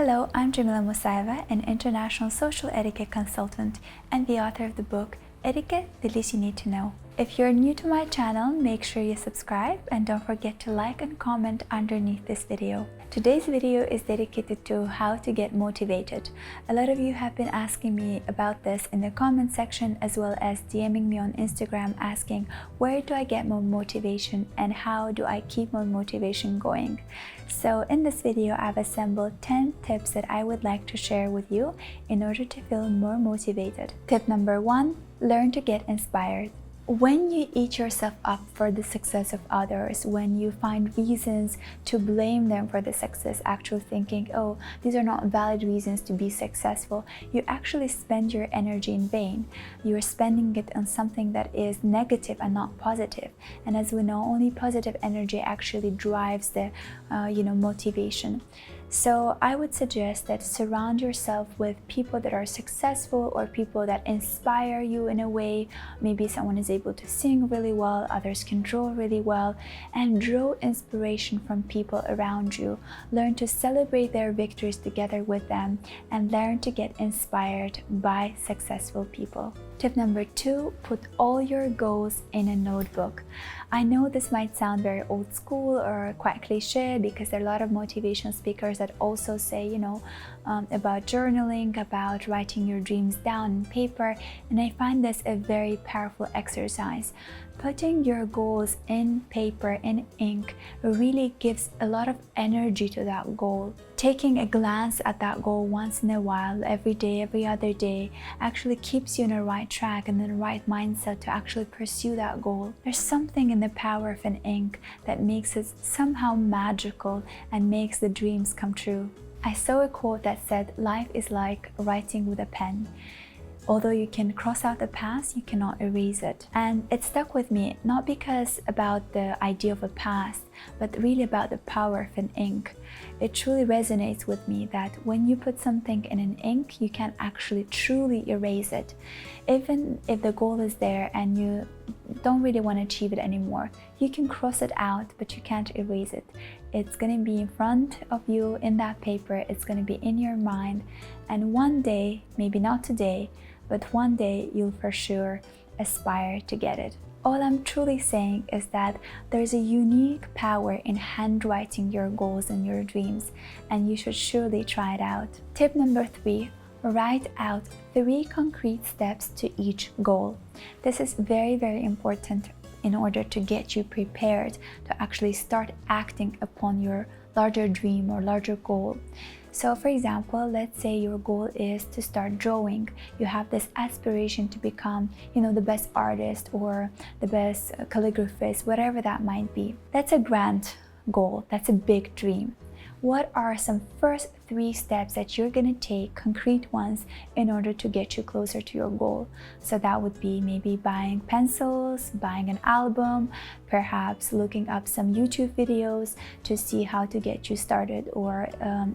Hello, I'm JAMILA Musayeva, an international social etiquette consultant and the author of the book Etiquette, the Least You Need to Know. If you're new to my channel, make sure you subscribe and don't forget to like and comment underneath this video. Today's video is dedicated to how to get motivated. A lot of you have been asking me about this in the comment section, as well as DMing me on Instagram asking where do I get more motivation and how do I keep my motivation going. So in this video, I've assembled 10 tips that I would like to share with you in order to feel more motivated. Tip number 1, learn to get inspired. When you eat yourself up for the success of others, when you find reasons to blame them for the success, actually thinking, oh, these are not valid reasons to be successful, you actually spend your energy in vain. You're spending it on something that is negative and not positive. And as we know, only positive energy actually drives the motivation. So I would suggest that surround yourself with people that are successful or people that inspire you in a way. Maybe someone is able to sing really well, others can draw really well, and draw inspiration from people around you. Learn to celebrate their victories together with them and learn to get inspired by successful people. Tip number 2, put all your goals in a notebook. I know this might sound very old school or quite cliche because there are a lot of motivational speakers that also say, about journaling, about writing your dreams down on paper, and I find this a very powerful exercise. Putting your goals in paper, in ink, really gives a lot of energy to that goal. Taking a glance at that goal once in a while, every day, every other day, actually keeps you on the right track and in the right mindset to actually pursue that goal. There's something in the power of an ink that makes it somehow magical and makes the dreams come true. I saw a quote that said, "Life is like writing with a pen. Although you can cross out the past, you cannot erase it." And it stuck with me, not because about the idea of a past, but really about the power of an ink. It truly resonates with me that when you put something in an ink, you can actually truly erase it. Even if the goal is there and you don't really want to achieve it anymore, you can cross it out, but you can't erase it. It's going to be in front of you in that paper, it's going to be in your mind, and one day, maybe not today, but one day you'll for sure aspire to get it. All I'm truly saying is that there's a unique power in handwriting your goals and your dreams, and you should surely try it out. Tip number 3, write out 3 concrete steps to each goal. This is very, very important in order to get you prepared to actually start acting upon your larger dream or larger goal. So for example, let's say your goal is to start drawing. You have this aspiration to become, the best artist or the best calligraphist, whatever that might be. That's a grand goal. That's a big dream. What are some first 3 steps that you're going to take, concrete ones, in order to get you closer to your goal? So that would be maybe buying pencils, buying an album, perhaps looking up some YouTube videos to see how to get you started, or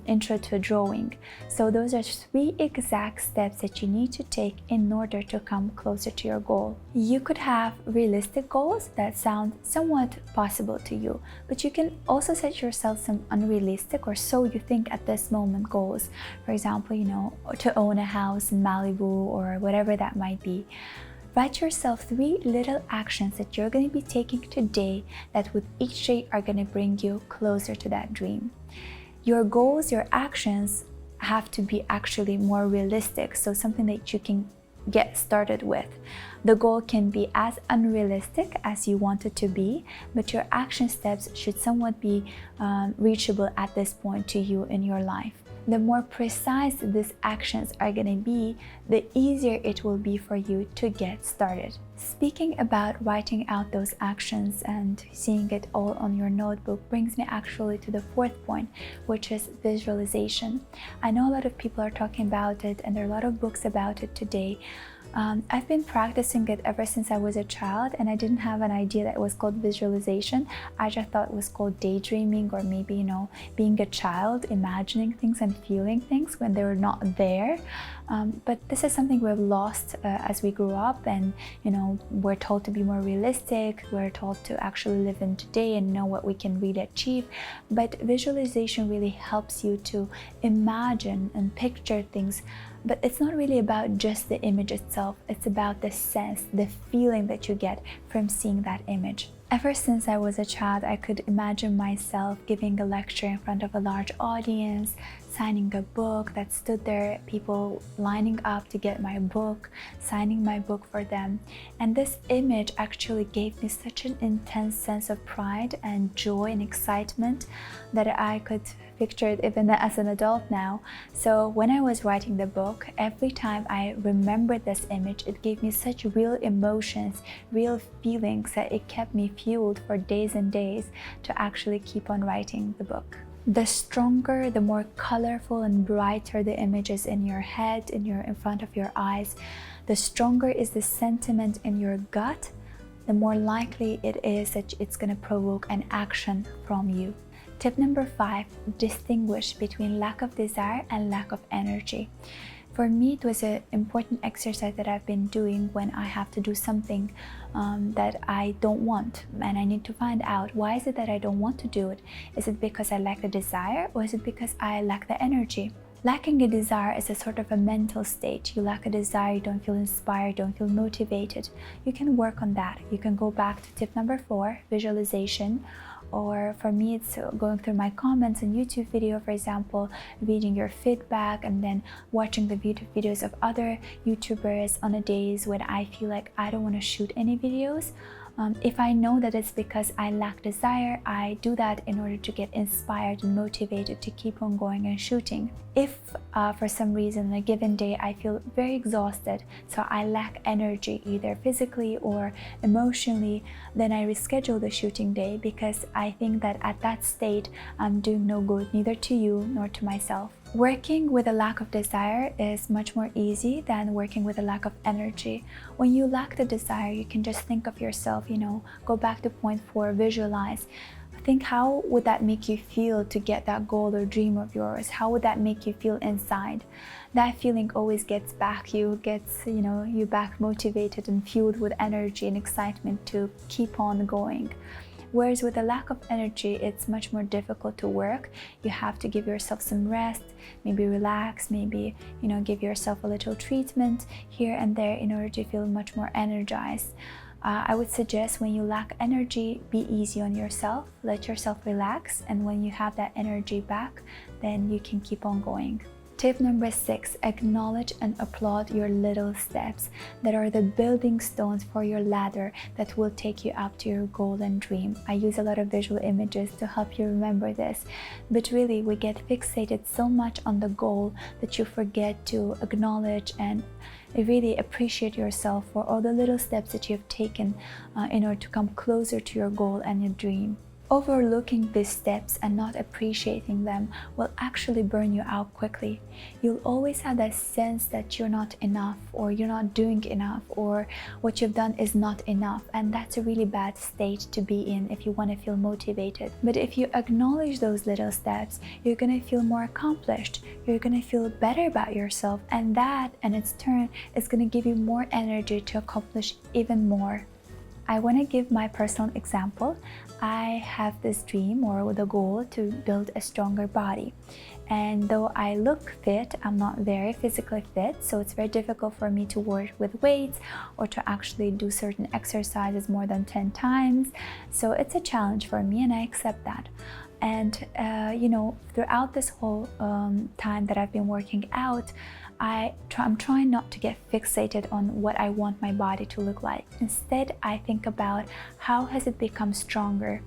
intro to drawing. So those are 3 exact steps that you need to take in order to come closer to your goal. You could have realistic goals that sound somewhat possible to you, but you can also set yourself some unrealistic, or so you think at this moment, goals. For example, to own a house in Malibu or whatever that might be. Write yourself 3 little actions that you're going to be taking today that with each day are going to bring you closer to that dream. Your goals, your actions have to be actually more realistic, so something that you can get started with. The goal can be as unrealistic as you want it to be, but your action steps should somewhat be reachable at this point to you in your life. The more precise these actions are going to be, the easier it will be for you to get started. Speaking about writing out those actions and seeing it all on your notebook brings me actually to the 4th point, which is visualization. I know a lot of people are talking about it and there are a lot of books about it today, I've been practicing it ever since I was a child, and I didn't have an idea that it was called visualization. I just thought it was called daydreaming, or maybe, you know, being a child, imagining things and feeling things when they were not there. But this is something we've lost as we grew up, and you know, we're told to be more realistic, we're told to actually live in today and know what we can really achieve. But visualization really helps you to imagine and picture things, but it's not really about just the image itself, it's about the sense, the feeling that you get from seeing that image. Ever since I was a child, I could imagine myself giving a lecture in front of a large audience, signing a book that stood there, people lining up to get my book, signing my book for them. And this image actually gave me such an intense sense of pride and joy and excitement that I could picture it even as an adult now. So when I was writing the book, every time I remembered this image, it gave me such real emotions, real feelings, that it kept me fueled for days and days to actually keep on writing the book. The stronger, the more colorful and brighter the images in your head, in front of your eyes, the stronger is the sentiment in your gut, the more likely it is that it's going to provoke an action from you. Tip number 5, distinguish between lack of desire and lack of energy. For me, it was an important exercise that I've been doing when I have to do something that I don't want, and I need to find out, why is it that I don't want to do it? Is it because I lack the desire, or is it because I lack the energy? Lacking a desire is a sort of a mental state. You lack a desire, you don't feel inspired, don't feel motivated. You can work on that. You can go back to tip number 4, visualization. Or for me, it's going through my comments on YouTube video, for example, reading your feedback, and then watching the videos of other YouTubers on the days when I feel like I don't want to shoot any videos. If I know that it's because I lack desire, I do that in order to get inspired and motivated to keep on going and shooting. If for some reason on a given day I feel very exhausted, so I lack energy either physically or emotionally, then I reschedule the shooting day, because I think that at that state I'm doing no good, neither to you nor to myself. Working with a lack of desire is much more easy than working with a lack of energy. When you lack the desire, you can just think of yourself, you know, go back to point 4, visualize. Think, how would that make you feel to get that goal or dream of yours? How would that make you feel inside? That feeling always gets back, you back motivated and fueled with energy and excitement to keep on going. Whereas with a lack of energy, it's much more difficult to work. You have to give yourself some rest, maybe relax, maybe, give yourself a little treatment here and there in order to feel much more energized. I would suggest, when you lack energy, be easy on yourself, let yourself relax, and when you have that energy back, then you can keep on going. Tip number 6, acknowledge and applaud your little steps that are the building stones for your ladder that will take you up to your goal and dream. I use a lot of visual images to help you remember this, but really we get fixated so much on the goal that you forget to acknowledge and really appreciate yourself for all the little steps that you have taken in order to come closer to your goal and your dream. Overlooking these steps and not appreciating them will actually burn you out quickly. You'll always have that sense that you're not enough, or you're not doing enough, or what you've done is not enough, and that's a really bad state to be in if you want to feel motivated. But if you acknowledge those little steps, you're going to feel more accomplished, you're going to feel better about yourself, and that in its turn is going to give you more energy to accomplish even more. I want to give my personal example. I have this dream or the goal to build a stronger body, and though I look fit, I'm not very physically fit, so it's very difficult for me to work with weights or to actually do certain exercises more than 10 times. So it's a challenge for me, and I accept that. And throughout this whole time that I've been working out, I'm trying not to get fixated on what I want my body to look like. Instead, I think about how has it become stronger.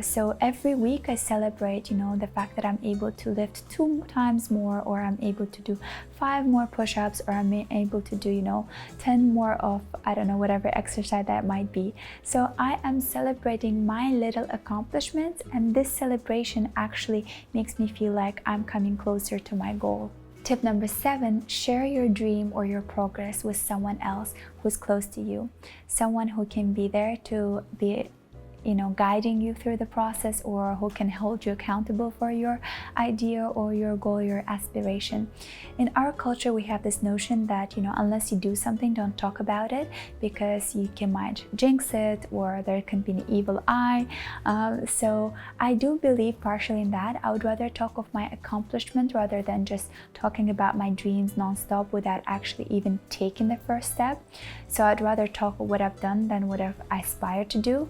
So every week I celebrate, the fact that I'm able to lift 2 times more, or I'm able to do 5 more push-ups, or I'm able to do, 10 more of, I don't know, whatever exercise that might be. So I am celebrating my little accomplishments, and this celebration actually makes me feel like I'm coming closer to my goal. Tip number 7, share your dream or your progress with someone else who's close to you. Someone who can be there to be guiding you through the process, or who can hold you accountable for your idea or your goal, your aspiration. In our culture, we have this notion that unless you do something, don't talk about it, because you might jinx it, or there can be an evil eye. So I do believe partially in that. I would rather talk of my accomplishment rather than just talking about my dreams nonstop without actually even taking the first step. So I'd rather talk what I've done than what I've aspired to do.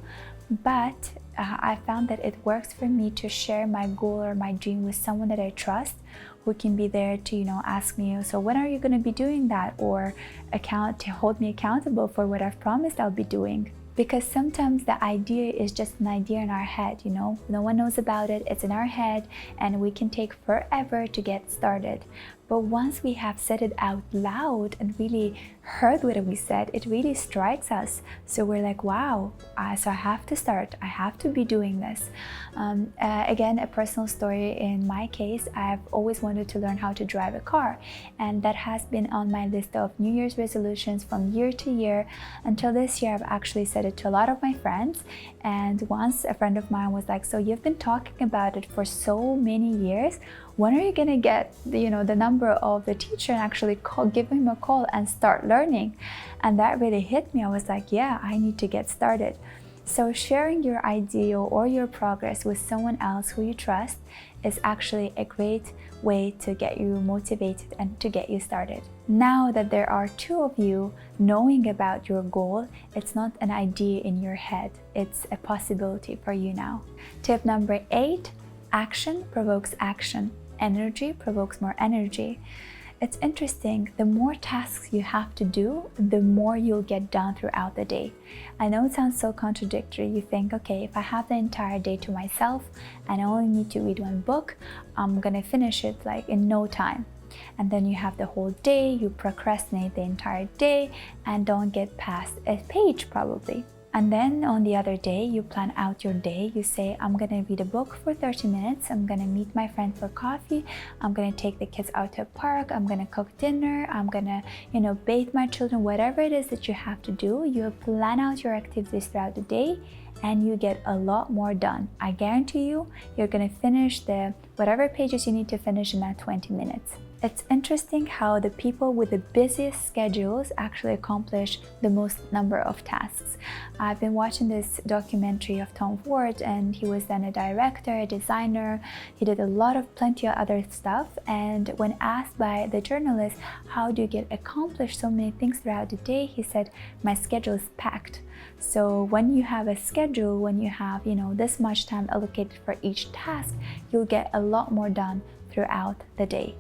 But I found that it works for me to share my goal or my dream with someone that I trust, who can be there to ask me, so when are you going to be doing that, or to hold me accountable for what I've promised I'll be doing. Because sometimes the idea is just an idea in our head, no one knows about it, it's in our head, and we can take forever to get started. But once we have said it out loud and really heard what we said, it really strikes us. So we're like, wow, so I have to start, I have to be doing this. Again, a personal story in my case, I've always wanted to learn how to drive a car, and that has been on my list of New Year's resolutions from year to year. Until this year, I've actually said it to a lot of my friends, and once a friend of mine was like, so you've been talking about it for so many years, when are you gonna get the number of the teacher and actually give him a call and start learning? And that really hit me. I was like, yeah, I need to get started. So sharing your idea or your progress with someone else who you trust is actually a great way to get you motivated and to get you started. Now that there are 2 of you knowing about your goal, it's not an idea in your head, it's a possibility for you now. Tip number 8, action provokes action. Energy provokes more energy. It's interesting, the more tasks you have to do, the more you'll get done throughout the day. I know it sounds so contradictory. You think, okay, if I have the entire day to myself and I only need to read 1 book, I'm gonna finish it like in no time. And then you have the whole day, you procrastinate the entire day and don't get past a page probably. And then on the other day, you plan out your day. You say, I'm gonna read a book for 30 minutes. I'm gonna meet my friend for coffee. I'm gonna take the kids out to a park. I'm gonna cook dinner. I'm gonna, bathe my children. Whatever it is that you have to do, you plan out your activities throughout the day and you get a lot more done. I guarantee you, you're gonna finish whatever pages you need to finish in that 20 minutes. It's interesting how the people with the busiest schedules actually accomplish the most number of tasks. I've been watching this documentary of Tom Ford, and he was then a director, a designer. He did plenty of other stuff. And when asked by the journalist, how do you accomplish so many things throughout the day? He said, my schedule is packed. So when you have a schedule, when you have, this much time allocated for each task, you'll get a lot more done throughout the day.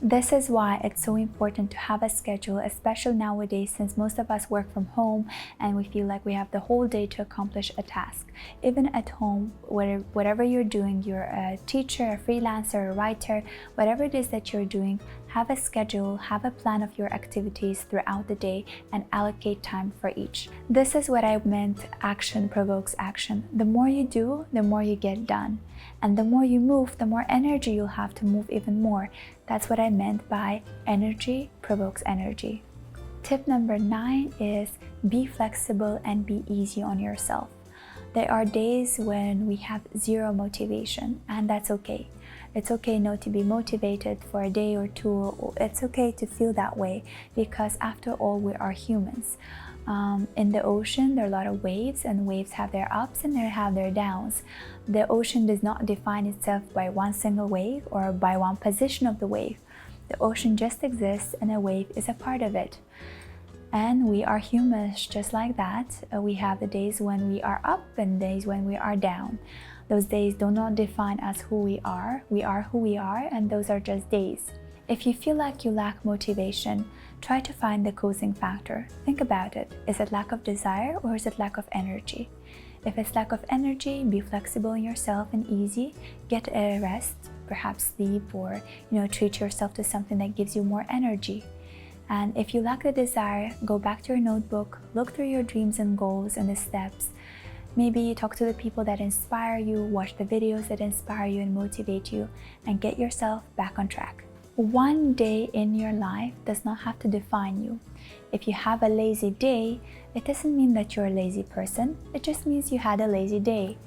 This is why it's so important to have a schedule, especially nowadays, since most of us work from home and we feel like we have the whole day to accomplish a task. Even at home, whatever you're doing, you're a teacher, a freelancer, a writer, whatever it is that you're doing, have a schedule, have a plan of your activities throughout the day and allocate time for each. This is what I meant, action provokes action. The more you do, the more you get done. And the more you move, the more energy you'll have to move even more. That's what I meant by energy provokes energy. Tip number 9 is be flexible and be easy on yourself. There are days when we have zero motivation, and that's okay. It's okay not to be motivated for a day or 2. It's okay to feel that way, because after all, we are humans. In the ocean, there are a lot of waves, and waves have their ups and they have their downs. The ocean does not define itself by one single wave or by one position of the wave. The ocean just exists and a wave is a part of it. And we are humans just like that. We have the days when we are up and days when we are down. Those days do not define us who we are. We are who we are, and those are just days. If you feel like you lack motivation, try to find the causing factor. Think about it. Is it lack of desire or is it lack of energy? If it's lack of energy, be flexible in yourself and easy. Get a rest, perhaps sleep, or treat yourself to something that gives you more energy. And if you lack the desire, go back to your notebook, look through your dreams and goals and the steps. Maybe talk to the people that inspire you, watch the videos that inspire you and motivate you, and get yourself back on track. One day in your life does not have to define you. If you have a lazy day, it doesn't mean that you're a lazy person. It just means you had a lazy day.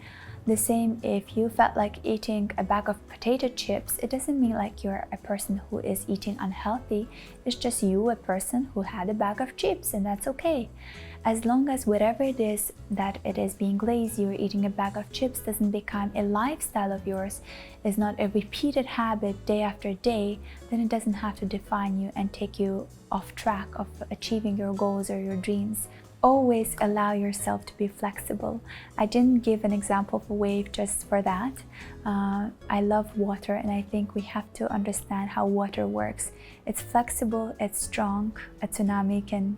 The same if you felt like eating a bag of potato chips, it doesn't mean like you're a person who is eating unhealthy. It's just you, a person who had a bag of chips, and that's okay. As long as whatever it is that it is being lazy or eating a bag of chips doesn't become a lifestyle of yours, is not a repeated habit day after day, then it doesn't have to define you and take you off track of achieving your goals or your dreams. Always allow yourself to be flexible. I didn't give an example of a wave just for that. I love water, and I think we have to understand how water works. It's flexible, it's strong. A tsunami can,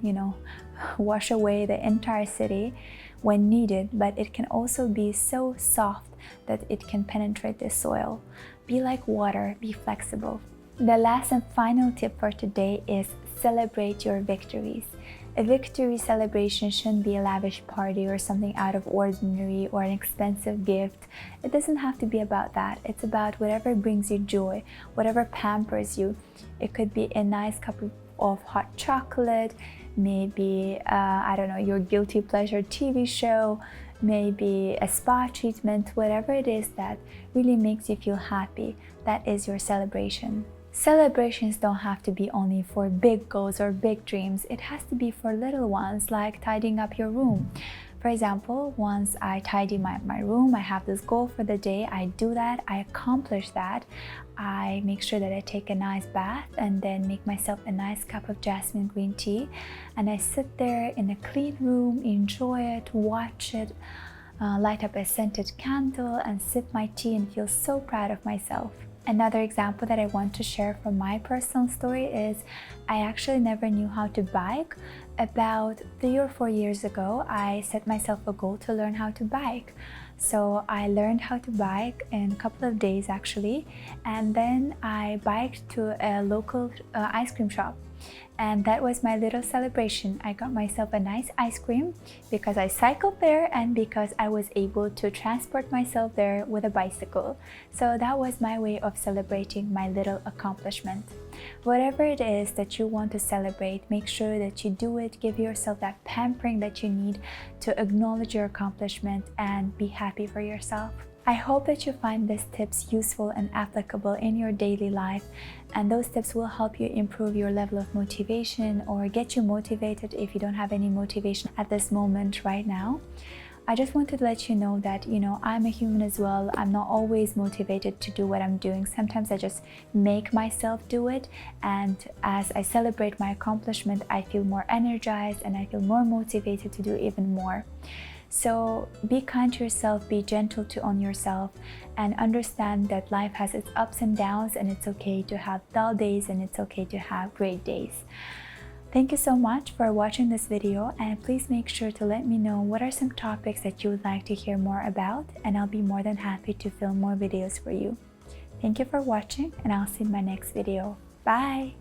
wash away the entire city when needed, but it can also be so soft that it can penetrate the soil. Be like water, be flexible. The last and final tip for today is celebrate your victories. A victory celebration shouldn't be a lavish party or something out of ordinary or an expensive gift. It doesn't have to be about that. It's about whatever brings you joy, whatever pampers you. It could be a nice cup of hot chocolate, maybe, your guilty pleasure TV show, maybe a spa treatment, whatever it is that really makes you feel happy. That is your celebration. Celebrations don't have to be only for big goals or big dreams. It has to be for little ones, like tidying up your room. For example, once I tidy my room, I have this goal for the day. I do that, I accomplish that. I make sure that I take a nice bath and then make myself a nice cup of jasmine green tea. And I sit there in a clean room, enjoy it, watch it, light up a scented candle and sip my tea and feel so proud of myself. Another example that I want to share from my personal story is I actually never knew how to bike. About 3 or 4 years ago, I set myself a goal to learn how to bike. So I learned how to bike in a couple of days actually, and then I biked to a local ice cream shop. And that was my little celebration. I got myself a nice ice cream because I cycled there and because I was able to transport myself there with a bicycle. So that was my way of celebrating my little accomplishment. Whatever it is that you want to celebrate, make sure that you do it. Give yourself that pampering that you need to acknowledge your accomplishment and be happy for yourself. I hope that you find these tips useful and applicable in your daily life, and those tips will help you improve your level of motivation or get you motivated if you don't have any motivation at this moment right now. I just wanted to let you know that, I'm a human as well. I'm not always motivated to do what I'm doing. Sometimes I just make myself do it, and as I celebrate my accomplishment, I feel more energized and I feel more motivated to do even more. So be kind to yourself, be gentle on yourself, and understand that life has its ups and downs, and it's okay to have dull days and it's okay to have great days. Thank you so much for watching this video, and please make sure to let me know what are some topics that you would like to hear more about, and I'll be more than happy to film more videos for you. Thank you for watching, and I'll see you in my next video. Bye!